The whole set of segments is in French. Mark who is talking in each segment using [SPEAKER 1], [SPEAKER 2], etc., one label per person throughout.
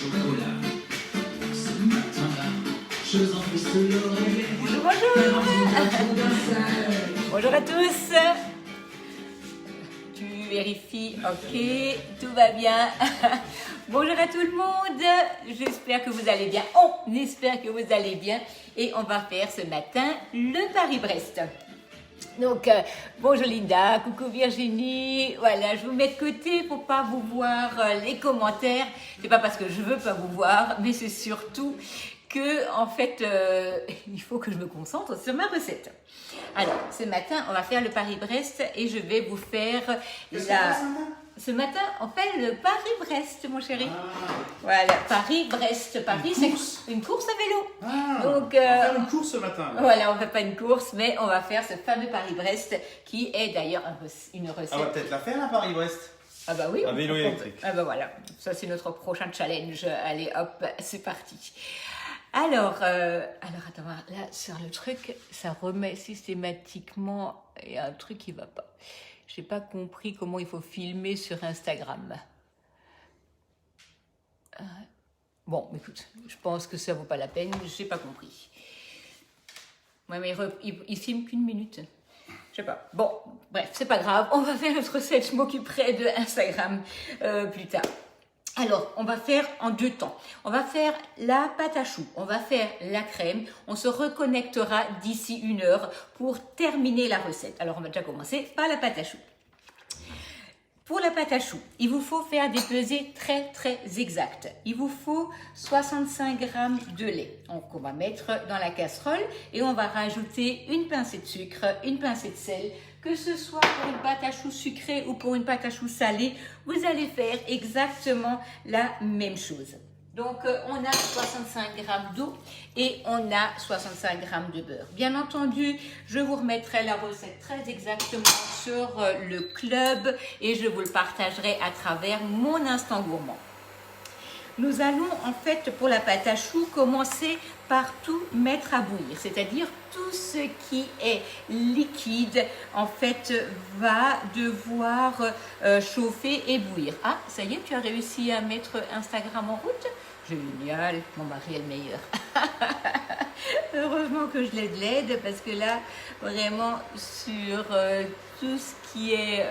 [SPEAKER 1] chocolat. Ce matin-là, je vous en prie sous l'oreiller.
[SPEAKER 2] Bonjour. Bonjour à tous. Tu vérifies, ok, tout va bien. Bonjour à tout le monde. J'espère que vous allez bien. On espère que vous allez bien. Et on va faire ce matin le Paris-Brest. Donc, bonjour Linda, coucou Virginie. Voilà, je vous mets de côté pour pas vous voir les commentaires. C'est pas parce que je veux pas vous voir, mais c'est surtout que, en fait, il faut que je me concentre sur ma recette. Alors, ce matin, on va faire le Paris-Brest et je vais vous faire Ce matin, on fait le Paris-Brest, mon chéri. Ah. Voilà, Paris-Brest. Paris, c'est une course à vélo.
[SPEAKER 3] Ah,
[SPEAKER 2] donc,
[SPEAKER 3] on va faire une course ce matin. Là.
[SPEAKER 2] Voilà, on ne fait pas une course, mais on va faire ce fameux Paris-Brest qui est d'ailleurs une recette.
[SPEAKER 3] On va peut-être la faire, la Paris-Brest.
[SPEAKER 2] Ah bah oui.
[SPEAKER 3] Un vélo électrique.
[SPEAKER 2] Ah bah voilà, ça c'est notre prochain challenge. Allez, hop, c'est parti. Alors, attends, là, sur le truc, ça remet systématiquement, il y a un truc qui ne va pas. Je n'ai pas compris comment il faut filmer sur Instagram. Bon, écoute, je pense que ça ne vaut pas la peine, je n'ai pas compris. Ouais, mais il filme qu'une minute. Je sais pas. Bon, bref, c'est pas grave. On va faire notre recette, je m'occuperai de Instagram plus tard. Alors, on va faire en 2 temps. On va faire la pâte à choux, on va faire la crème. On se reconnectera d'ici 1 heure pour terminer la recette. Alors, on va déjà commencer par la pâte à choux. Pour la pâte à choux, il vous faut faire des pesées très très exactes. Il vous faut 65 g de lait. Donc, on va mettre dans la casserole et on va rajouter une pincée de sucre, une pincée de sel. Que ce soit pour une pâte à choux sucrée ou pour une pâte à choux salée, vous allez faire exactement la même chose. Donc, on a 65 g d'eau et on a 65 g de beurre. Bien entendu, je vous remettrai la recette très exactement sur le club et je vous le partagerai à travers mon instant gourmand. Nous allons en fait pour la pâte à choux commencer par tout mettre à bouillir, c'est-à-dire tout ce qui est liquide en fait va devoir chauffer et bouillir. Ah, ça y est, tu as réussi à mettre Instagram en route? Génial, mon mari est le meilleur. Heureusement que je l'aide parce que là, vraiment sur tout ce qui est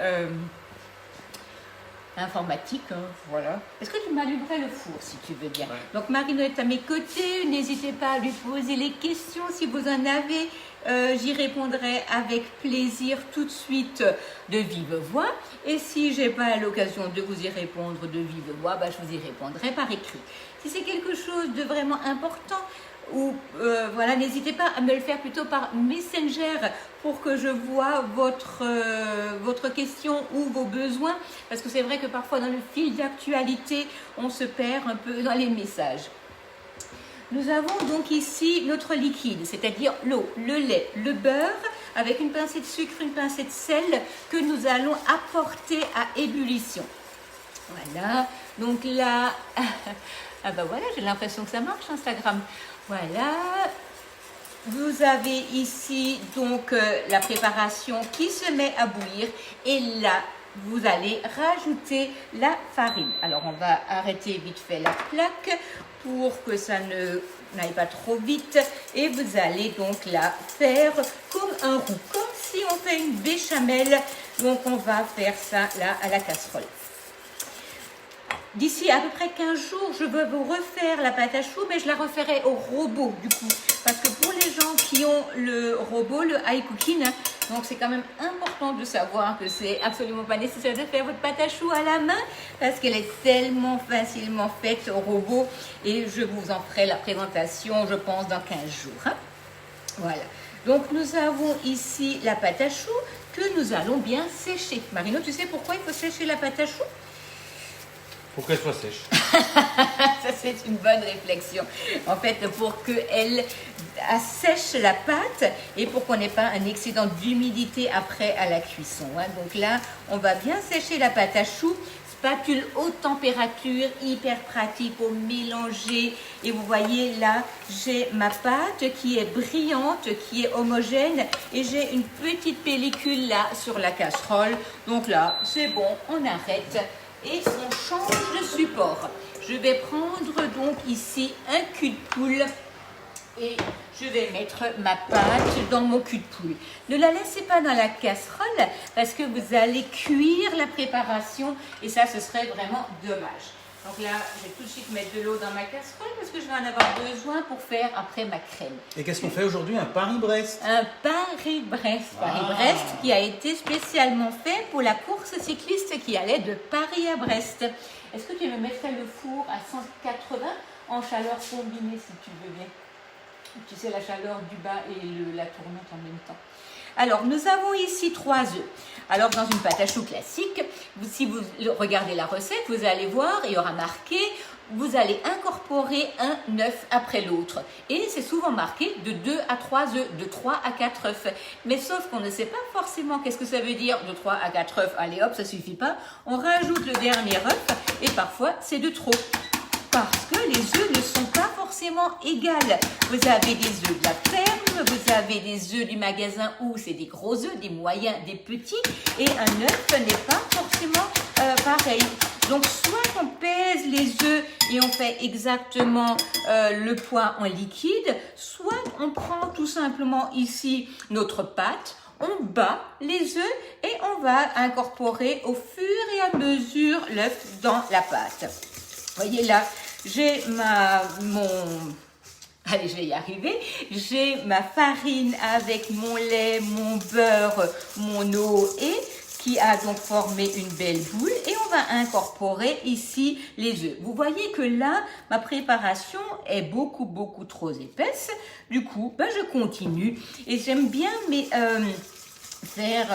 [SPEAKER 2] informatique, hein, voilà. Est-ce que tu m'allumerais le four si tu veux bien? Ouais. Donc Marino est à mes côtés, n'hésitez pas à lui poser les questions si vous en avez. J'y répondrai avec plaisir tout de suite de vive voix. Et si j'ai pas l'occasion de vous y répondre de vive voix, bah, je vous y répondrai par écrit. Si c'est quelque chose de vraiment important, ou voilà, n'hésitez pas à me le faire plutôt par Messenger pour que je vois votre question ou vos besoins, parce que c'est vrai que parfois dans le fil d'actualité, on se perd un peu dans les messages. Nous avons donc ici notre liquide, c'est-à-dire l'eau, le lait, le beurre, avec une pincée de sucre, une pincée de sel que nous allons apporter à ébullition. Voilà, donc là, ah ben voilà, j'ai l'impression que ça marche Instagram. Voilà, vous avez ici donc la préparation qui se met à bouillir et là, vous allez rajouter la farine. Alors, on va arrêter vite fait la plaque pour que ça n'aille pas trop vite et vous allez donc la faire comme un roux, comme si on fait une béchamel. Donc, on va faire ça là à la casserole. D'ici à peu près 15 jours, je veux vous refaire la pâte à choux, mais je la referai au robot du coup. Parce que pour les gens qui ont le robot, le iCooking, donc c'est quand même important de savoir que c'est absolument pas nécessaire de faire votre pâte à choux à la main, parce qu'elle est tellement facilement faite au robot. Et je vous en ferai la présentation, je pense, dans 15 jours. Hein. Voilà. Donc nous avons ici la pâte à choux que nous allons bien sécher. Marino, tu sais pourquoi il faut sécher la pâte à choux ?
[SPEAKER 3] Pour qu'elle soit sèche.
[SPEAKER 2] Ça, c'est une bonne réflexion. En fait, pour qu'elle assèche la pâte et pour qu'on n'ait pas un excédent d'humidité après à la cuisson. Hein. Donc là, on va bien sécher la pâte à choux. Spatule haute température, hyper pratique pour mélanger. Et vous voyez là, j'ai ma pâte qui est brillante, qui est homogène. Et j'ai une petite pellicule là sur la casserole. Donc là, c'est bon, on arrête. Et on change de support. je vais prendre donc ici un cul de poule et je vais mettre ma pâte dans mon cul de poule. Ne la laissez pas dans la casserole parce que vous allez cuire la préparation et ça, ce serait vraiment dommage. Donc là, je vais tout de suite mettre de l'eau dans ma casserole parce que je vais en avoir besoin pour faire après ma crème.
[SPEAKER 3] Et qu'est-ce qu'on fait aujourd'hui? Un Paris-Brest.
[SPEAKER 2] Un Paris-Brest. Paris-Brest qui a été spécialement fait pour la course cycliste qui allait de Paris à Brest. Est-ce que tu me mettrais le four à 180 en chaleur combinée si tu veux bien? Tu sais, la chaleur du bas et la tournante en même temps. Alors, nous avons ici 3 œufs. Alors, dans une pâte à choux classique, si vous regardez la recette, vous allez voir, il y aura marqué, vous allez incorporer un œuf après l'autre. Et c'est souvent marqué de 2 à 3 œufs, de 3 à 4 œufs. Mais sauf qu'on ne sait pas forcément qu'est-ce que ça veut dire de 3 à 4 œufs. Allez hop, ça suffit pas. On rajoute le dernier œuf et parfois c'est de trop. Parce que les œufs ne sont pas forcément égales. Vous avez des œufs de la ferme, vous avez des œufs du magasin où c'est des gros œufs, des moyens, des petits. Et un œuf n'est pas forcément pareil. Donc soit on pèse les œufs et on fait exactement le poids en liquide, soit on prend tout simplement ici notre pâte, on bat les œufs et on va incorporer au fur et à mesure l'œuf dans la pâte. Voyez là, j'ai allez, je vais y arriver. J'ai ma farine avec mon lait, mon beurre, mon eau et qui a donc formé une belle boule et on va incorporer ici les œufs. Vous voyez que là, ma préparation est beaucoup trop épaisse. Du coup, je continue et j'aime bien faire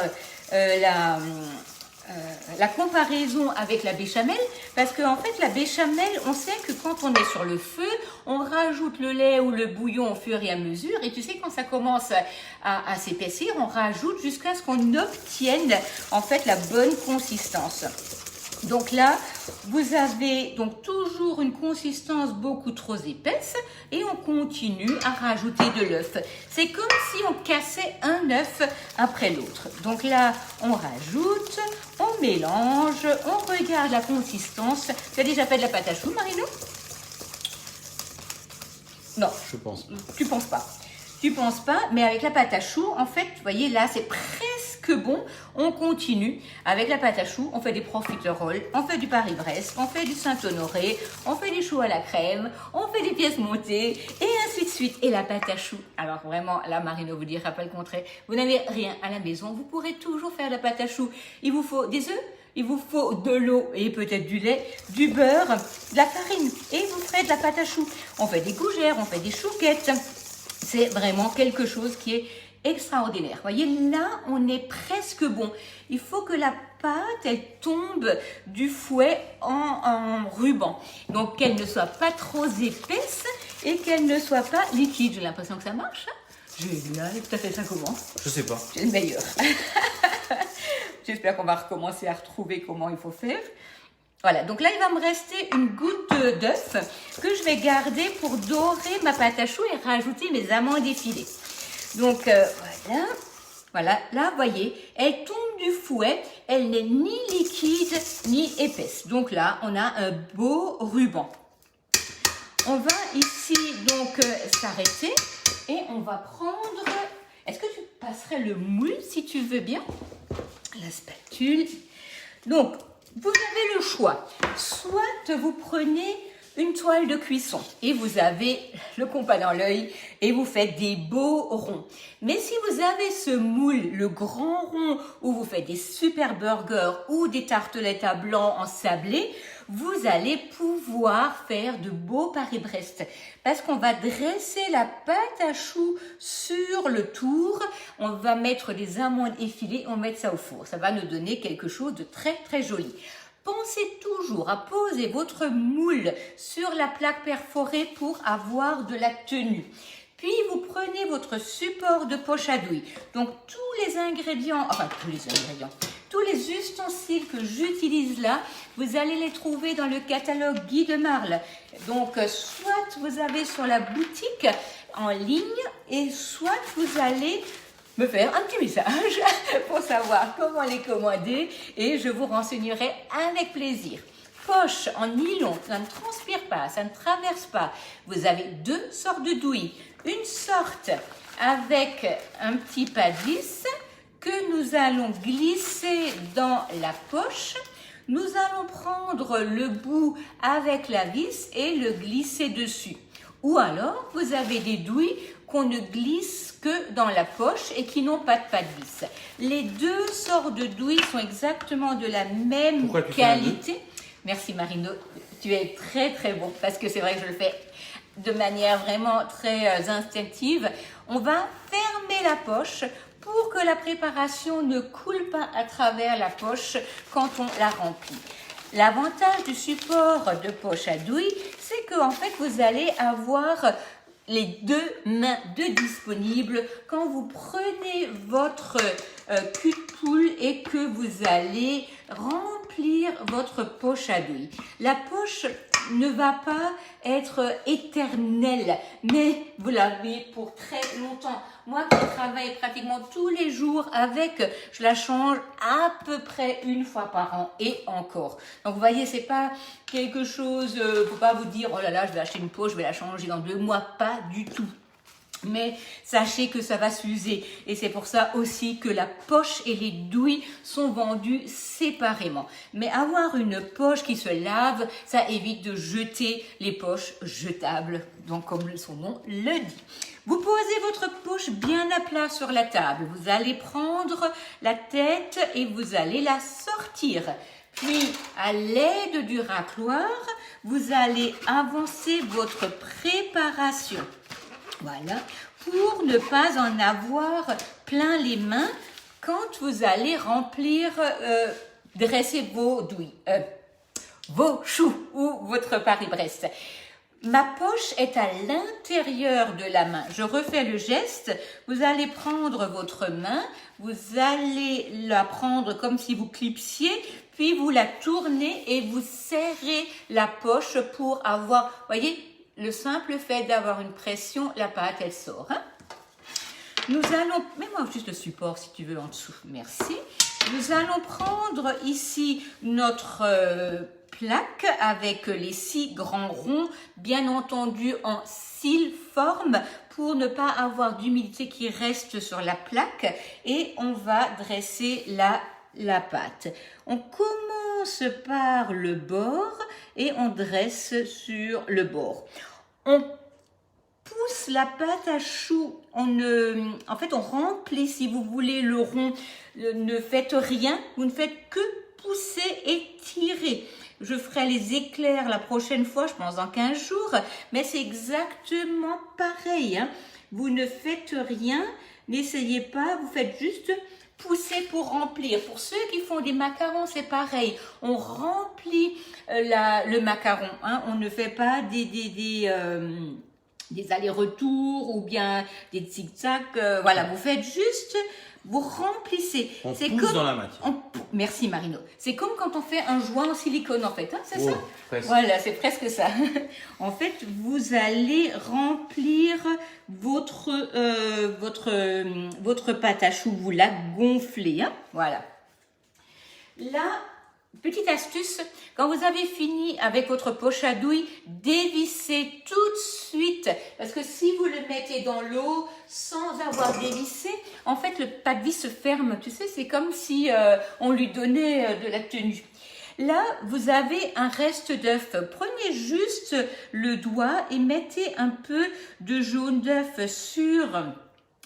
[SPEAKER 2] la comparaison avec la béchamel parce qu'en fait la béchamel, on sait que quand on est sur le feu, on rajoute le lait ou le bouillon au fur et à mesure et tu sais quand ça commence à s'épaissir, on rajoute jusqu'à ce qu'on obtienne en fait la bonne consistance. Donc là, vous avez donc toujours une consistance beaucoup trop épaisse et on continue à rajouter de l'œuf. C'est comme si on cassait un œuf après l'autre. Donc là, on rajoute, on mélange, on regarde la consistance. Tu as déjà fait de la pâte à choux, Marino? Non.
[SPEAKER 3] Je pense.
[SPEAKER 2] Tu penses pas. Tu penses pas, mais avec la pâte à choux, en fait, vous voyez là, c'est presque bon. On continue avec la pâte à choux, on fait des profiteroles, on fait du Paris-Brest, on fait du Saint-Honoré, on fait des choux à la crème, on fait des pièces montées et ainsi de suite. Et la pâte à choux, alors vraiment, là, Marino vous dira pas le contraire. Vous n'avez rien à la maison, vous pourrez toujours faire de la pâte à choux. Il vous faut des œufs, il vous faut de l'eau et peut-être du lait, du beurre, de la farine et vous ferez de la pâte à choux. On fait des gougères, on fait des chouquettes. C'est vraiment quelque chose qui est extraordinaire. Vous voyez, là, on est presque bon. Il faut que la pâte, elle tombe du fouet en ruban. Donc, qu'elle ne soit pas trop épaisse et qu'elle ne soit pas liquide. J'ai l'impression que ça marche. Génial. Tu as fait ça comment?
[SPEAKER 3] Je sais pas.
[SPEAKER 2] C'est le meilleur. J'espère qu'on va recommencer à retrouver comment il faut faire. Voilà, donc là, il va me rester une goutte d'œuf que je vais garder pour dorer ma pâte à choux et rajouter mes amandes effilées. Donc, voilà, là, vous voyez, elle tombe du fouet, elle n'est ni liquide ni épaisse. Donc là, on a un beau ruban. On va ici, donc, s'arrêter et on va prendre... Est-ce que tu passerais le moule, si tu veux bien? La spatule. Donc, vous avez le choix. Soit vous prenez une toile de cuisson et vous avez le compas dans l'œil et vous faites des beaux ronds. Mais si vous avez ce moule, le grand rond où vous faites des super burgers ou des tartelettes à blanc en sablé, vous allez pouvoir faire de beaux Paris-Brest parce qu'on va dresser la pâte à choux sur le tour, on va mettre des amandes effilées, on va mettre ça au four. Ça va nous donner quelque chose de très joli. Pensez toujours à poser votre moule sur la plaque perforée pour avoir de la tenue. Puis, vous prenez votre support de poche à douille. Donc, tous les ustensiles que j'utilise là, vous allez les trouver dans le catalogue Guy de Marle. Donc, soit vous avez sur la boutique en ligne et soit vous allez me faire un petit message pour savoir comment les commander et je vous renseignerai avec plaisir. poche en nylon, ça ne transpire pas, ça ne traverse pas. Vous avez deux sortes de douilles. Une sorte avec un petit pas de vis que nous allons glisser dans la poche. Nous allons prendre le bout avec la vis et le glisser dessus. Ou alors, vous avez des douilles qu'on ne glisse que dans la poche et qui n'ont pas de pas de vis. Les deux sortes de douilles sont exactement de la même
[SPEAKER 3] Pourquoi tu fais un
[SPEAKER 2] qualité. Merci Marino, tu es très très bon parce que c'est vrai que je le fais de manière vraiment très instinctive. On va fermer la poche pour que la préparation ne coule pas à travers la poche quand on la remplit. L'avantage du support de poche à douille, c'est que en fait vous allez avoir les deux mains disponibles quand vous prenez votre cul de poule et que vous allez remplir votre poche à douille. La poche ne va pas être éternelle, mais vous l'avez pour très longtemps. Moi qui travaille pratiquement tous les jours avec, je la change à peu près une fois par an et encore. Donc vous voyez, c'est pas quelque chose, faut pas vous dire oh là là, je vais acheter une poche, je vais la changer dans 2 mois, pas du tout. Mais sachez que ça va s'user et c'est pour ça aussi que la poche et les douilles sont vendues séparément. Mais avoir une poche qui se lave, ça évite de jeter les poches jetables, donc comme son nom le dit. Vous posez votre poche bien à plat sur la table. Vous allez prendre la tête et vous allez la sortir. Puis, à l'aide du racloir, vous allez avancer votre préparation. Voilà, pour ne pas en avoir plein les mains quand vous allez remplir, dresser vos douilles, vos choux ou votre Paris-Brest. Ma poche est à l'intérieur de la main. Je refais le geste. Vous allez prendre votre main, vous allez la prendre comme si vous clipsiez, puis vous la tournez et vous serrez la poche pour avoir, voyez, le simple fait d'avoir une pression, la pâte, elle sort. Hein? Nous allons, mets-moi juste le support si tu veux en dessous, merci. Nous allons prendre ici notre plaque avec les 6 grands ronds, bien entendu en forme pour ne pas avoir d'humidité qui reste sur la plaque et on va dresser la pâte. On commence par le bord et on dresse sur le bord. On pousse la pâte à choux, en fait on remplit si vous voulez le rond, ne faites rien, vous ne faites que pousser et tirer. Je ferai les éclairs la prochaine fois, je pense dans 15 jours, mais c'est exactement pareil. Hein. Vous ne faites rien, n'essayez pas, vous faites juste pousser pour remplir. Pour ceux qui font des macarons, c'est pareil. On remplit le macaron. Hein. On ne fait pas des allers-retours ou bien des zigzags. Voilà, vous faites juste, vous remplissez.
[SPEAKER 3] On
[SPEAKER 2] c'est
[SPEAKER 3] pousse
[SPEAKER 2] comme,
[SPEAKER 3] dans la matière.
[SPEAKER 2] Merci Marino. C'est comme quand on fait un joint en silicone en fait, hein, c'est ça?
[SPEAKER 3] Presque.
[SPEAKER 2] Voilà, c'est presque ça. En fait, vous allez remplir votre pâte à choux, vous la gonflez. Hein, voilà. Là, petite astuce, quand vous avez fini avec votre poche à douille, dévissez tout de suite. Parce que si vous le mettez dans l'eau sans avoir dévissé, en fait, le pas de vis se ferme. Tu sais, c'est comme si on lui donnait de la tenue. Là, vous avez un reste d'œuf. Prenez juste le doigt et mettez un peu de jaune d'œuf sur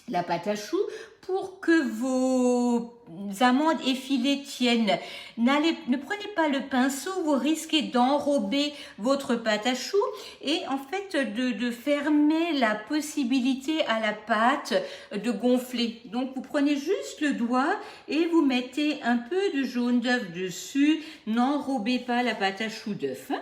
[SPEAKER 2] la pâte à choux pour que vos amandes effilées tiennent. Ne prenez pas le pinceau, vous risquez d'enrober votre pâte à choux et en fait de fermer la possibilité à la pâte de gonfler. Donc vous prenez juste le doigt et vous mettez un peu de jaune d'œuf dessus. N'enrobez pas la pâte à choux d'œuf. Hein.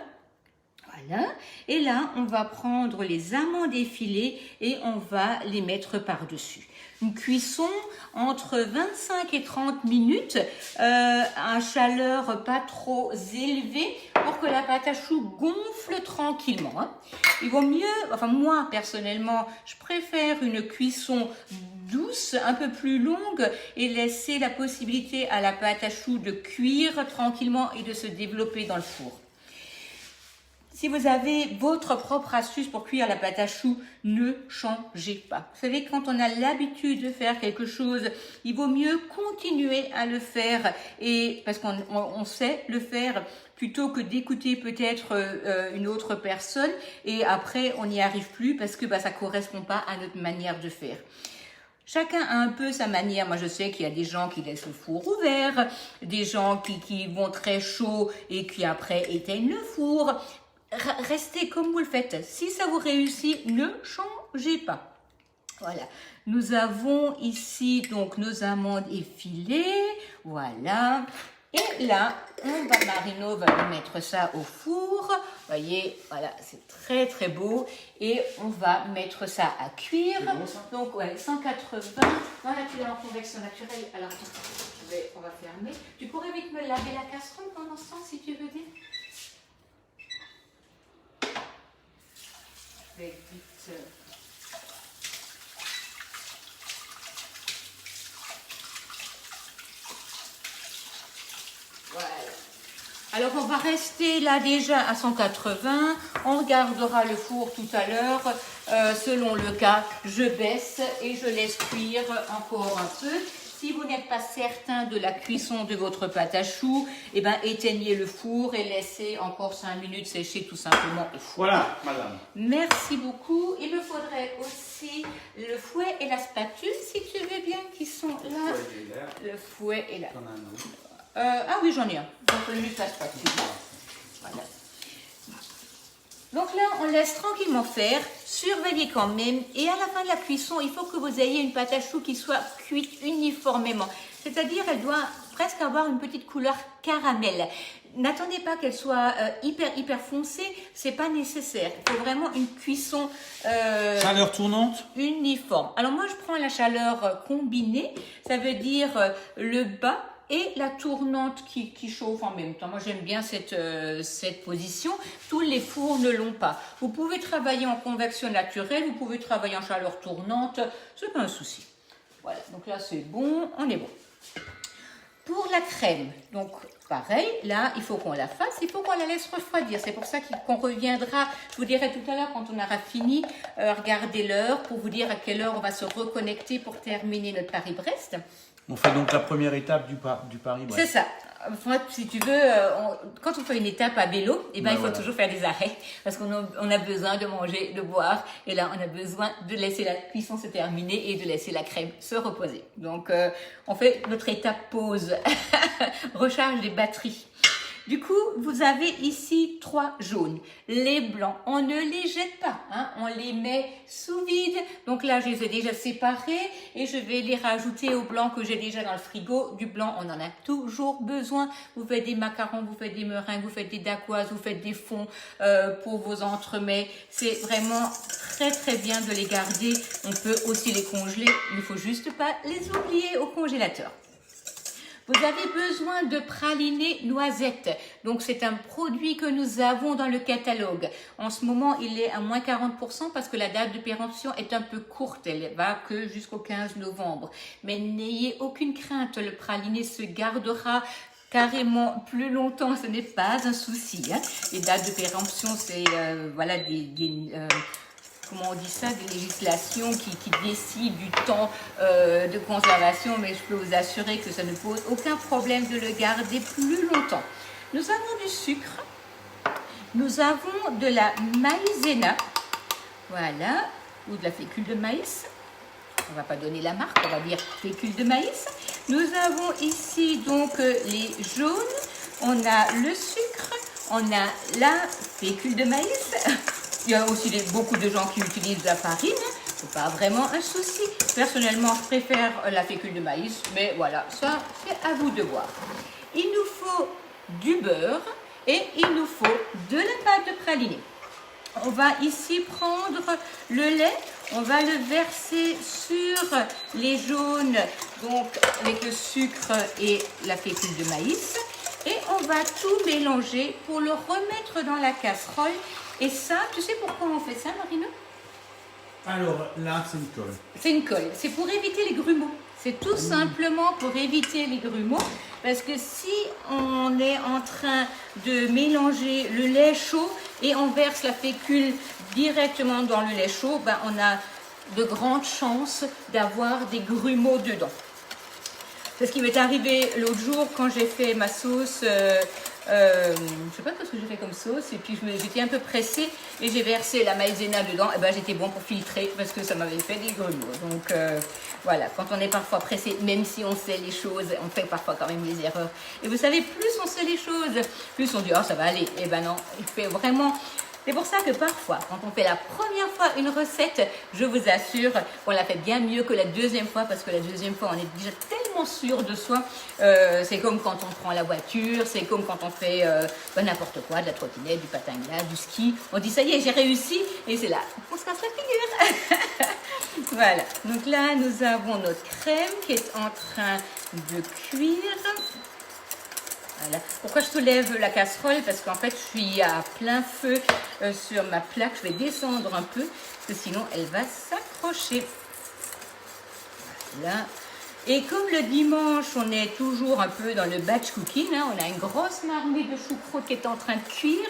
[SPEAKER 2] Voilà. Et là, on va prendre les amandes effilées et on va les mettre par-dessus. Une cuisson entre 25 et 30 minutes à chaleur pas trop élevée pour que la pâte à choux gonfle tranquillement. Hein. Il vaut mieux, enfin moi personnellement, je préfère une cuisson douce, un peu plus longue et laisser la possibilité à la pâte à choux de cuire tranquillement et de se développer dans le four. si vous avez votre propre astuce pour cuire la pâte à choux, ne changez pas. Vous savez, quand on a l'habitude de faire quelque chose, il vaut mieux continuer à le faire et parce qu'on sait le faire plutôt que d'écouter peut-être une autre personne et après on n'y arrive plus parce que ça correspond pas à notre manière de faire. Chacun a un peu sa manière. Moi, je sais qu'il y a des gens qui laissent le four ouvert, des gens qui vont très chaud et qui après éteignent le four. Restez comme vous le faites. Si ça vous réussit, ne changez pas. Voilà. Nous avons ici donc nos amandes effilées. Voilà. Et là, Marino va mettre ça au four. Vous voyez, voilà, c'est très très beau. Et on va mettre ça à cuire.
[SPEAKER 3] C'est bon, ça?
[SPEAKER 2] Donc, ouais, 180. Voilà, tu es en convection naturelle. Alors, on va fermer. Tu pourrais vite me laver la casserole pendant ce temps, si tu veux bien. Je vais vite. Voilà. Alors on va rester là déjà à 180. On regardera le four tout à l'heure. Selon le cas, je baisse et je laisse cuire encore un peu. Si vous n'êtes pas certain de la cuisson de votre pâte à choux, eh ben, éteignez le four et laissez encore 5 minutes sécher tout simplement au four.
[SPEAKER 3] Voilà, madame.
[SPEAKER 2] Merci beaucoup. Il me faudrait aussi le fouet et la spatule, si tu veux bien, qui sont là. Le fouet et la... ah oui, j'en ai un. Donc, juste la spatule. Voilà. Donc là, on laisse tranquillement faire. Surveillez quand même. Et à la fin de la cuisson, il faut que vous ayez une pâte à choux qui soit cuite uniformément. C'est-à-dire, elle doit presque avoir une petite couleur caramel. N'attendez pas qu'elle soit hyper foncée. C'est pas nécessaire. Il faut vraiment une cuisson
[SPEAKER 3] Chaleur tournante?
[SPEAKER 2] uniforme. Alors moi, je prends la chaleur combinée. Ça veut dire le bas et la tournante qui chauffe en même temps. Moi, j'aime bien cette position. Tous les fours ne l'ont pas. Vous pouvez travailler en convection naturelle, vous pouvez travailler en chaleur tournante, c'est pas un souci. Voilà, donc là, c'est bon, on est bon. Pour la crème, donc pareil, là, il faut qu'on la fasse, il faut qu'on la laisse refroidir. C'est pour ça qu'on reviendra, je vous dirai tout à l'heure quand on aura fini, regardez l'heure pour vous dire à quelle heure on va se reconnecter pour terminer notre Paris-Brest.
[SPEAKER 3] On fait donc la première étape du Paris-Brest.
[SPEAKER 2] C'est ça. Enfin, si tu veux, quand on fait une étape à vélo, il faut
[SPEAKER 3] voilà.
[SPEAKER 2] toujours faire des arrêts parce qu'on a besoin de manger, de boire. Et là, on a besoin de laisser la cuisson se terminer et de laisser la crème se reposer. Donc, on fait notre étape pause, recharge des batteries. Du coup, vous avez ici 3 jaunes. Les blancs, on ne les jette pas, hein, on les met sous vide. Donc là, je les ai déjà séparés et je vais les rajouter au blanc que j'ai déjà dans le frigo. Du blanc, on en a toujours besoin. Vous faites des macarons, vous faites des meringues, vous faites des dacquoises, vous faites des fonds pour vos entremets. C'est vraiment très bien de les garder. On peut aussi les congeler. Il ne faut juste pas les oublier au congélateur. Vous avez besoin de pralinés noisettes. Donc, c'est un produit que nous avons dans le catalogue. En ce moment, il est à moins 40% parce que la date de péremption est un peu courte. Elle va que jusqu'au 15 novembre. Mais n'ayez aucune crainte, le praliné se gardera carrément plus longtemps. Ce n'est pas un souci, hein. Les dates de péremption, c'est voilà comment on dit ça, des législations qui décident du temps de conservation, mais je peux vous assurer que ça ne pose aucun problème de le garder plus longtemps. Nous avons du sucre, nous avons de la maïzena, voilà, ou de la fécule de maïs. On ne va pas donner la marque, on va dire fécule de maïs. Nous avons ici donc les jaunes, on a le sucre, on a la fécule de maïs. Il y a aussi beaucoup de gens qui utilisent la farine, c'est pas vraiment un souci. Personnellement, je préfère la fécule de maïs, mais voilà, ça c'est à vous de voir. Il nous faut du beurre et il nous faut de la pâte de praliné. On va ici prendre le lait, on va le verser sur les jaunes, donc avec le sucre et la fécule de maïs. Et on va tout mélanger pour le remettre dans la casserole. Et ça, tu sais pourquoi on fait ça, Marino?
[SPEAKER 3] Alors là, c'est une colle.
[SPEAKER 2] C'est une colle. C'est pour éviter les grumeaux. C'est tout simplement pour éviter les grumeaux. Parce que si on est en train de mélanger le lait chaud et on verse la fécule directement dans le lait chaud, ben on a de grandes chances d'avoir des grumeaux dedans. C'est ce qui m'est arrivé l'autre jour quand j'ai fait ma sauce. Je ne sais pas ce que j'ai fait comme sauce, et puis j'étais un peu pressée et j'ai versé la maïzena dedans. Et ben j'étais bon pour filtrer parce que ça m'avait fait des grumeaux. Donc voilà, quand on est parfois pressé, même si on sait les choses, on fait parfois quand même des erreurs. Et vous savez, plus on sait les choses, plus on dit oh ça va aller. Et ben non, il fait vraiment. C'est pour ça que parfois, quand on fait la première fois une recette, je vous assure qu'on la fait bien mieux que la deuxième fois, parce que la deuxième fois, on est déjà tellement sûr de soi. C'est comme quand on prend la voiture, c'est comme quand on fait n'importe quoi, de la trottinette, du patin à glace, du ski. On dit ça y est, j'ai réussi, et c'est là, on se casse la figure. Voilà, donc là, nous avons notre crème qui est en train de cuire. Voilà. Pourquoi je soulève la casserole? Parce qu'en fait, je suis à plein feu sur ma plaque. Je vais descendre un peu, parce que sinon, elle va s'accrocher. Voilà. Et comme le dimanche, on est toujours un peu dans le batch cooking, hein, on a une grosse marmite de choucroute qui est en train de cuire.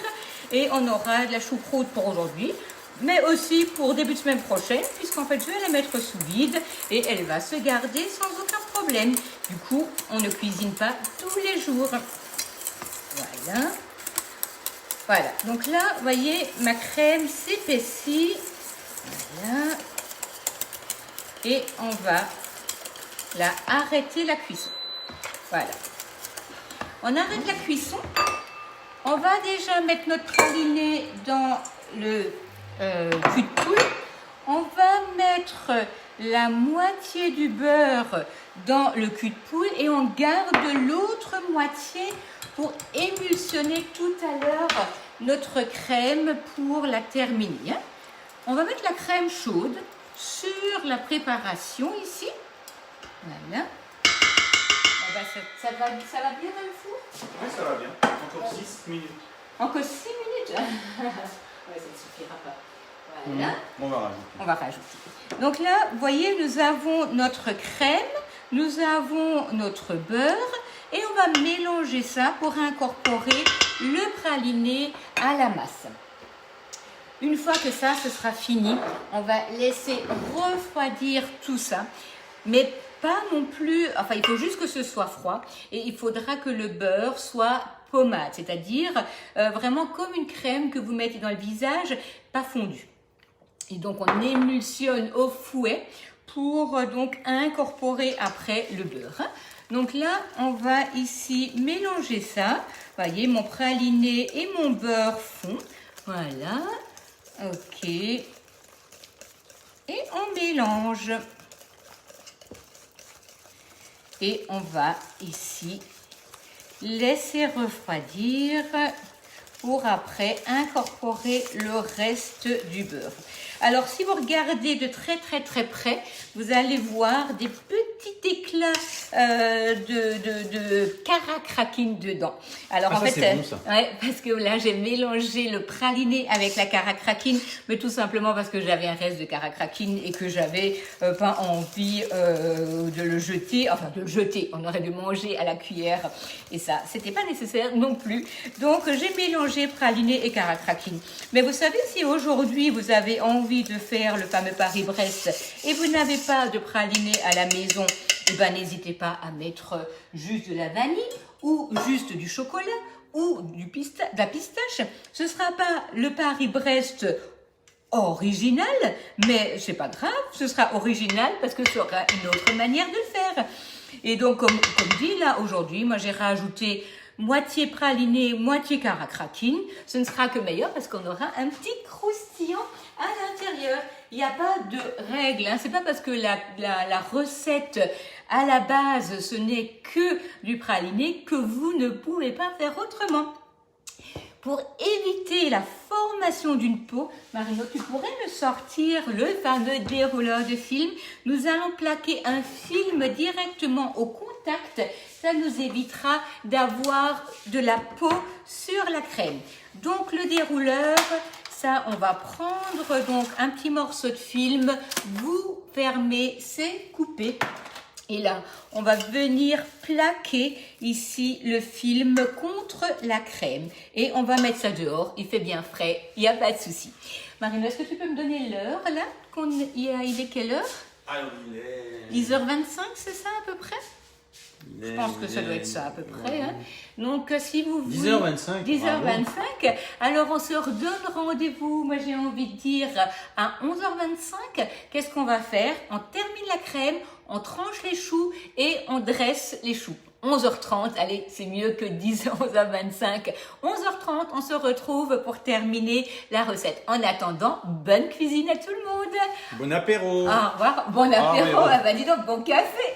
[SPEAKER 2] Et on aura de la choucroute pour aujourd'hui, mais aussi pour début de semaine prochaine, puisqu'en fait, je vais la mettre sous vide et elle va se garder sans aucun problème. Du coup, on ne cuisine pas tous les jours. Voilà. Voilà. Donc là, vous voyez, ma crème s'épaissit. Voilà. Et on va là arrêter la cuisson. Voilà. On arrête la cuisson. On va déjà mettre notre praliné dans le cul de poule. On va mettre la moitié du beurre dans le cul de poule et on garde l'autre moitié pour émulsionner tout à l'heure notre crème pour la terminer. On va mettre la crème chaude sur la préparation ici. Voilà. Ça va bien dans le four?
[SPEAKER 3] Oui, ça va bien. Encore 6 minutes.
[SPEAKER 2] Encore 6 minutes? Ouais, ça ne suffira pas. Voilà.
[SPEAKER 3] On va rajouter.
[SPEAKER 2] On va rajouter. Donc là, vous voyez, nous avons notre crème, nous avons notre beurre et on va mélanger ça pour incorporer le praliné à la masse. Une fois que ça, ce sera fini, on va laisser refroidir tout ça, mais pas non plus, enfin il faut juste que ce soit froid et il faudra que le beurre soit pommade, c'est-à-dire vraiment comme une crème que vous mettez dans le visage, pas fondue. Et donc on émulsionne au fouet pour donc incorporer après le beurre. Donc là, on va ici mélanger ça. Vous voyez, mon praliné et mon beurre fond. Voilà. Ok. Et on mélange. Et on va ici laisser refroidir pour après incorporer le reste du beurre. Alors, si vous regardez de très près, vous allez voir des petits éclats de caracraquine dedans. Alors, en fait,
[SPEAKER 3] c'est bon, ça.
[SPEAKER 2] Ouais, parce que là, j'ai mélangé le praliné avec la caracraquine, mais tout simplement parce que j'avais un reste de caracraquine et que j'avais pas envie de le jeter. Enfin, de le jeter, on aurait dû manger à la cuillère. Et ça, c'était pas nécessaire non plus. Donc, j'ai mélangé praliné et caracraquine. Mais vous savez, si aujourd'hui, vous avez envie de faire le fameux Paris-Brest et vous n'avez pas de praliné à la maison, eh ben, n'hésitez pas à mettre juste de la vanille ou juste du chocolat ou de la pistache. Ce ne sera pas le Paris-Brest original, mais c'est pas grave, ce sera original parce que ce sera une autre manière de le faire. Et donc, comme dit là aujourd'hui, moi j'ai rajouté moitié praliné, moitié caracraquine. Ce ne sera que meilleur parce qu'on aura un petit croustillant à l'intérieur. Il n'y a pas de règle, hein. C'est pas parce que la recette à la base ce n'est que du praliné que vous ne pouvez pas faire autrement. Pour éviter la formation d'une peau, Marino, tu pourrais me sortir le fameux dérouleur de film. Nous allons plaquer un film directement au contact. Ça nous évitera d'avoir de la peau sur la crème. Donc le dérouleur, ça, on va prendre donc un petit morceau de film, vous fermez, c'est coupé. Et là, on va venir plaquer ici le film contre la crème. Et on va mettre ça dehors. Il fait bien frais. Il n'y a pas de souci. Marine, est-ce que tu peux me donner l'heure là? Il est quelle heure?
[SPEAKER 3] Alors, il est...
[SPEAKER 2] 10h25, c'est ça à peu près? Je pense que ça doit être ça à peu près. Hein. Donc, si vous voulez...
[SPEAKER 4] 10h25.
[SPEAKER 2] 10h25. Alors, on se redonne rendez-vous, moi j'ai envie de dire, à 11h25. Qu'est-ce qu'on va faire? On termine la crème, on tranche les choux et on dresse les choux. 11h30, allez, c'est mieux que 11h25. 11h30, on se retrouve pour terminer la recette. En attendant, bonne cuisine à tout le monde.
[SPEAKER 4] Bon apéro.
[SPEAKER 2] Au revoir, bon apéro.
[SPEAKER 4] oui, bon.
[SPEAKER 2] Ah bah dis donc, bon café.